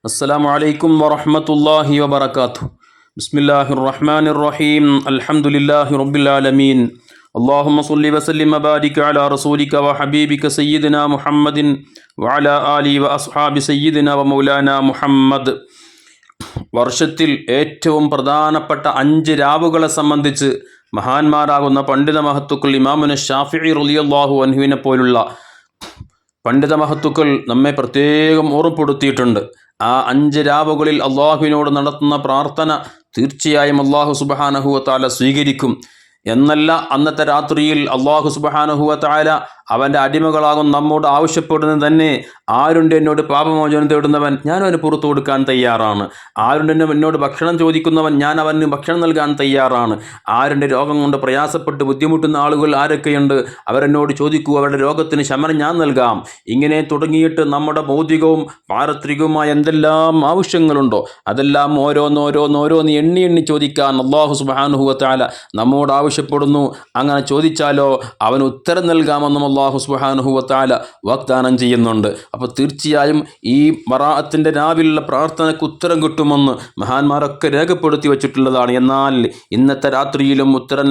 السلام عليكم ورحمة الله وبركاته. بسم الله الرحمن الرحيم. الحمد لله رب العالمين. اللهم صل وسلم وبارك على رسولك وحبيبك سيدنا محمد وعلى آله وأصحاب سيدنا ومولانا محمد. വർഷത്തിൽ ഏറ്റവും പ്രധാനപ്പെട്ട 5 രാവുകളെ സംബന്ധിച്ച് മഹാന്മാരാകുന്ന പണ്ഡിത മഹത്തുക്കൾ ഇമാമുന ഷാഫിഈ റളിയല്ലാഹു അൻഹുവിനെ പോലുള്ള പണ്ഡിത മഹത്തുക്കൾ നമ്മെ പ്രത്യേകം ഓർമ്മപ്പെടുത്തിയിട്ടുണ്ട്. ആ 5 രാവുകളിൽ അള്ളാഹുവിനോട് നടത്തുന്ന പ്രാർത്ഥന തീർച്ചയായും അള്ളാഹു സുബ്ഹാനഹു വ തആല സ്വീകരിക്കും എന്നല്ല, അന്നത്തെ രാത്രിയിൽ അള്ളാഹു സുബ്ഹാനഹു വ തആല അവൻ്റെ അടിമകളാകും നമ്മോട് ആവശ്യപ്പെടുന്നത് തന്നെ, ആരുണ്ട് എന്നോട് പാപമോചനം തേടുന്നവൻ ഞാൻ അവന് പുറത്തു കൊടുക്കാൻ തയ്യാറാണ്. ആരുണ്ട് എന്നോട് ഭക്ഷണം ചോദിക്കുന്നവൻ ഞാൻ അവന് ഭക്ഷണം നൽകാൻ തയ്യാറാണ്. ആരുണ്ട് രോഗം കൊണ്ട് പ്രയാസപ്പെട്ട് ബുദ്ധിമുട്ടുന്ന ആളുകൾ ആരൊക്കെയുണ്ട്, അവരെന്നോട് ചോദിക്കൂ, അവരുടെ രോഗത്തിന് ശമനം ഞാൻ നൽകാം. ഇങ്ങനെ തുടങ്ങിയിട്ട് നമ്മുടെ ഭൗതികവും പാരത്രികവുമായ എന്തെല്ലാം ആവശ്യങ്ങളുണ്ടോ അതെല്ലാം ഓരോന്നോരോന്ന് എണ്ണി ചോദിക്കാൻ അള്ളാഹു സുബ്ഹാനഹു വ തആല നമ്മോട് ആവശ്യപ്പെടുന്നു. അങ്ങനെ ചോദിച്ചാലോ അവന് ഉത്തരം നൽകാമെന്നും അല്ലാഹു സുബ്ഹാനഹു വ തആല വാഗ്ദാനം ചെയ്യുന്നുണ്ട്. അപ്പോൾ തീർച്ചയായും ഈ ബറാഅത്തിൻ്റെ രാവിലുള്ള പ്രാർത്ഥനയ്ക്ക് ഉത്തരം കിട്ടുമെന്ന് മഹാന്മാരൊക്കെ രേഖപ്പെടുത്തി വച്ചിട്ടുള്ളതാണ്. എന്നാൽ ഇന്നത്തെ രാത്രിയിലും ഉത്തരം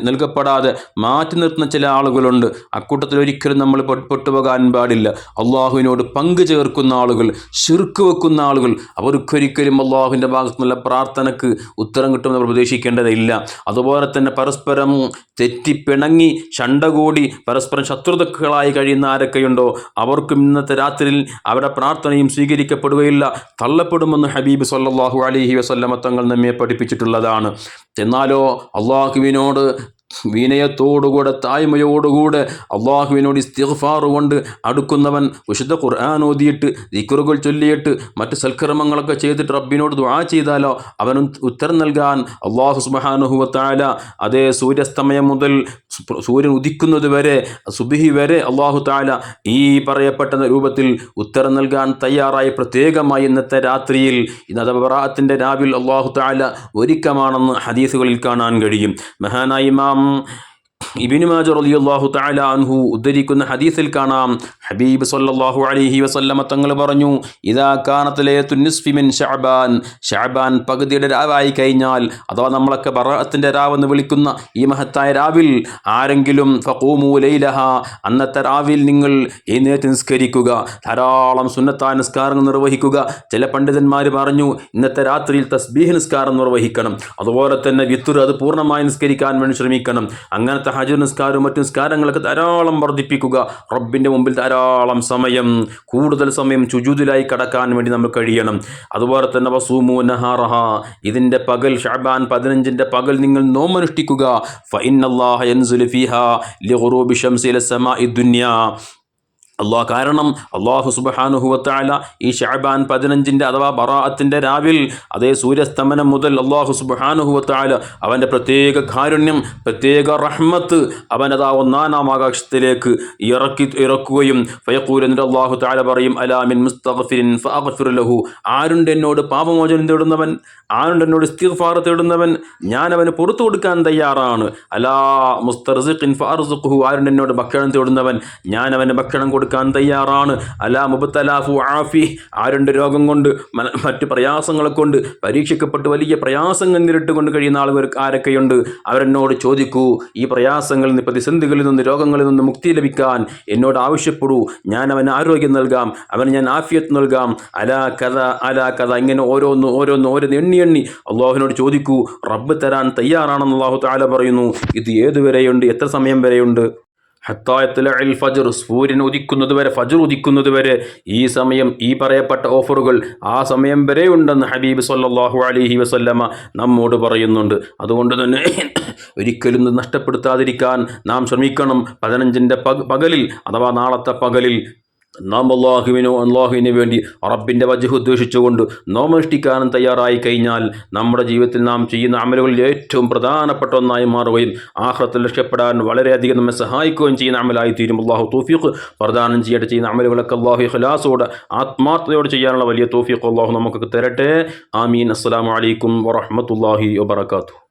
നൽകപ്പെടാതെ മാറ്റി നിർത്തുന്ന ചില ആളുകളുണ്ട്. അക്കൂട്ടത്തിൽ ഒരിക്കലും നമ്മൾ പെട്ടുപോകാൻ പാടില്ല. അള്ളാഹുവിനോട് പങ്കു ചേർക്കുന്ന ആളുകൾ, ശിർക്ക് വെക്കുന്ന ആളുകൾ, അവർക്കൊരിക്കലും അള്ളാഹുവിൻ്റെ ഭാഗത്തുനിന്നുള്ള പ്രാർത്ഥനയ്ക്ക് ഉത്തരം കിട്ടുമെന്ന് അവർ പ്രതീക്ഷിക്കേണ്ടതില്ല. അതുപോലെ തന്നെ പരസ്പരം തെറ്റിപ്പിണങ്ങി ശണ്ട കൂടി പരസ്പരം ശത്രുതകളായി കഴിയുന്ന ആരൊക്കെയുണ്ടോ അവർക്കും ഇന്നത്തെ രാത്രിയിൽ അവരുടെ പ്രാർത്ഥനയും സ്വീകരിക്കപ്പെടുകയില്ല, തള്ളപ്പെടുമെന്ന് ഹബീബ് സല്ലല്ലാഹു അലൈഹി വസല്ലമ തങ്ങൾ നമ്മെ പഠിപ്പിച്ചിട്ടുള്ളതാണ്. എന്നാലോ അള്ളാഹുവിനോട് വിനയത്തോടുകൂടെ താഴ്മയോടുകൂടെ അള്ളാഹുവിനോട് ഇസ്തിഗ്ഫാർ കൊണ്ട് അടുക്കുന്നവൻ, വിശുദ്ധ ഖുർആൻ ഓതിയിട്ട് ദിക്റുകൾ ചൊല്ലിയിട്ട് മറ്റ് സൽക്കർമ്മങ്ങളൊക്കെ ചെയ്തിട്ട് റബ്ബിനോട് ദുആ ചെയ്താലോ അവന് ഉത്തരം നൽകാൻ അള്ളാഹു സുബ്ഹാനഹു വ തആല അതേ സൂര്യാസ്തമയം മുതൽ സൂര്യൻ ഉദിക്കുന്നത് വരെ സുബ്ഹി വരെ അള്ളാഹു തആല ഈ പറയപ്പെട്ട രൂപത്തിൽ ഉത്തരം നൽകാൻ തയ്യാറായി പ്രത്യേകമായി ഇന്നത്തെ രാത്രിയിൽ ഇന്നത്തെ ബറാഅത്തിൻ്റെ രാവിൽ അള്ളാഹു തആല ഒരുക്കമാണെന്ന് ഹദീസുകളിൽ കാണാൻ കഴിയും. മഹാനായ ഇമാം ഇബ്നു മാജ റളിയല്ലാഹു തആല അൻഹു ഉദ്ധരിക്കുന്ന ഹദീസിൽ കാണാം, ഹബീബ് സല്ലല്ലാഹു അലൈഹി വസല്ലമ തങ്ങൾ പറഞ്ഞു, ഇദാ കാനത് ലൈലത്തുൻ നിസ്ഫി മിൻ ശഅബാൻ പകുതിയുടെ രാവായി കഴിഞ്ഞാൽ, അഥവാ നമ്മളൊക്കെ ബറാഅത്തിൻ്റെ രാവെന്ന് വിളിക്കുന്ന ഈ മഹത്തായ രാവിൽ ആരെങ്കിലും ഫഖൂമു ലൈലഹ, അന്നത്തെ രാവിൽ നിങ്ങൾ എഴുന്നേറ്റ് നിസ്കരിക്കുക, ധാരാളം സുന്നത്തായ നിസ്കാരങ്ങൾ നിർവഹിക്കുക. ചില പണ്ഡിതന്മാർ പറഞ്ഞു ഇന്നത്തെ രാത്രിയിൽ തസ്ബീഹ് നിസ്കാരം നിർവഹിക്കണം, അതുപോലെ തന്നെ വിത്ർ അത് പൂർണ്ണമായി നിസ്കരിക്കാൻ വേണ്ടി ശ്രമിക്കണം. അങ്ങനത്തെ ഹജ്ജ് നിസ്കാരവും മറ്റു നിസ്കാരങ്ങളൊക്കെ ധാരാളം വർദ്ധിപ്പിക്കുക. റബ്ബിൻ്റെ മുമ്പിൽ ധാരാളം സമയം, കൂടുതൽ സമയം സുജൂദിലായി കടക്കാൻ വേണ്ടി നമുക്ക് കഴിയണം. അതുപോലെ തന്നെ വസൂമു നഹാറഹ, ഇതിൻ്റെ പകൽ ശഅബാൻ 15ൻ്റെ പകൽ നിങ്ങൾ നോമ്പനുഷ്ഠിക്കുക. ഫഇന്നല്ലാഹ യൻസിലു ഫീഹാ ലിഗുറൂബി ശംസി ഇല സമാഇ ദുനിയ, കാരണം അള്ളാഹു സുബ്ഹാനഹു വ തആല ഈ ശഅബാൻ 15ൻ്റെ അഥവാ ബറാഅത്തിൻ്റെ രാവിൽ അതേ സൂര്യസ്തമനം മുതൽ അള്ളാഹു സുബ്ഹാനഹു വ തആല അവൻ്റെ പ്രത്യേക കാരുണ്യം, പ്രത്യേക റഹ്മത്ത് അവനതാ 1-ാം ആകാശത്തിലേക്ക് ഇറക്കുകയും ഫയഖൂൽ, എന്നിട്ട് അള്ളാഹു തആല പറയും, അലാ മിൻ മുസ്തഗ്ഫിരിൻ ഫഅഗ്ഫിർ ലഹു, ആരുണ്ട് എന്നോട് പാപമോചനം തേടുന്നവൻ, ആരുണ്ട് എന്നോട് ഇസ്തിഗ്ഫാർ തേടുന്നവൻ, ഞാൻ അവന് പുറത്തു കൊടുക്കാൻ തയ്യാറാണ്. അലാ മുസ്തർസിഖിൻ ഫഅർസുഖ്ഹു, ആരുണ്ട് എന്നോട് ഭക്ഷണം തേടുന്നവൻ, ഞാൻ അവന് ഭക്ഷണം കൊടുക്കാൻ തയ്യാറാണ്. അലാ മുബ്തലാഫു ആഫി, ആരുണ്ട് രോഗം കൊണ്ട് മറ്റ് പ്രയാസങ്ങളെ കൊണ്ട് പരീക്ഷിക്കപ്പെട്ട് വലിയ പ്രയാസങ്ങൾ നേരിട്ടുകൊണ്ട് കഴിയുന്ന ആളുകൾ ആരൊക്കെയുണ്ട്, അവരെന്നോട് ചോദിക്കൂ, ഈ പ്രയാസങ്ങളിൽ നിന്ന്, പ്രതിസന്ധികളിൽ നിന്ന്, രോഗങ്ങളിൽ നിന്ന് മുക്തി ലഭിക്കാൻ എന്നോട് ആവശ്യപ്പെടൂ, ഞാൻ അവന് ആരോഗ്യം നൽകാം, അവന് ഞാൻ ആഫിയത്ത് നൽകാം. അലാ കഥ ഇങ്ങനെ ഓരോന്ന് എണ്ണി അള്ളാഹുവിനോട് ചോദിക്കൂ, റബ്ബ് തരാൻ തയ്യാറാണെന്ന് അള്ളാഹു തആല പറയുന്നു. ഇത് ഏതുവരെയുണ്ട്, എത്ര സമയം വരെയുണ്ട്? ഹത്തായത്തുൽ ഫജ്ർ, സൂര്യൻ ഉദിക്കുന്നത് വരെ, ഫജ്ർ ഉദിക്കുന്നത് വരെ ഈ സമയം, ഈ പറയപ്പെട്ട ഓഫറുകൾ ആ സമയം വരെ ഉണ്ടെന്ന് ഹബീബ് സല്ലല്ലാഹു അലൈഹി വസല്ലമ നമ്മോട് പറയുന്നുണ്ട്. അതുകൊണ്ട് തന്നെ ഒരിക്കലും നഷ്ടപ്പെടുത്താതിരിക്കാൻ നാം ശ്രമിക്കണം. 15ൻ്റെ പകലിൽ അഥവാ നാളത്തെ പകലിൽ നാം അള്ളാഹുവിന് വേണ്ടി റബ്ബിൻ്റെ വജ്ഹ് ഉദ്ദേശിച്ചുകൊണ്ട് നോമനുഷ്ഠിക്കാനും തയ്യാറായി കഴിഞ്ഞാൽ നമ്മുടെ ജീവിതത്തിൽ നാം ചെയ്യുന്ന അമലുകളിൽ ഏറ്റവും പ്രധാനപ്പെട്ട ഒന്നായി മാറുകയും ആഖിറത്തിൽ രക്ഷപ്പെടാൻ വളരെയധികം നമ്മെ സഹായിക്കുകയും ചെയ്യുന്ന അമലായി തീരും. അള്ളാഹു തൗഫീഖ് പ്രദാനം ചെയ്യട്ടെ. ചെയ്യുന്ന അമലുകളൊക്കെ അള്ളാഹു ഇഖ്ലാസോടെ ആത്മാർത്ഥതയോടെ ചെയ്യാനുള്ള വലിയ തൗഫീഖ് അള്ളാഹു നമുക്ക് തരട്ടെ. ആമീൻ. അസ്സലാമു അലൈക്കും വറഹ്മത്തുള്ളാഹി വബറകാതുഹു.